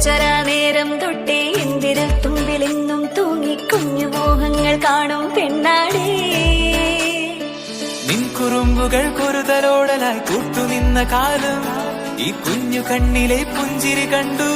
അച്ചരാ നേരം തൊട്ടേ എന്തിരൽ തുമ്പിലെന്നും തൂങ്ങി കുഞ്ഞു മോഹങ്ങൾ കാണും പെണ്ണാടേ. നിൻ കുറുമ്പുകൾ കുറുതലോടലായി കൂട്ടുനിന്ന കാലം ഈ കുഞ്ഞു കണ്ണിലെ പുഞ്ചിരി കണ്ടു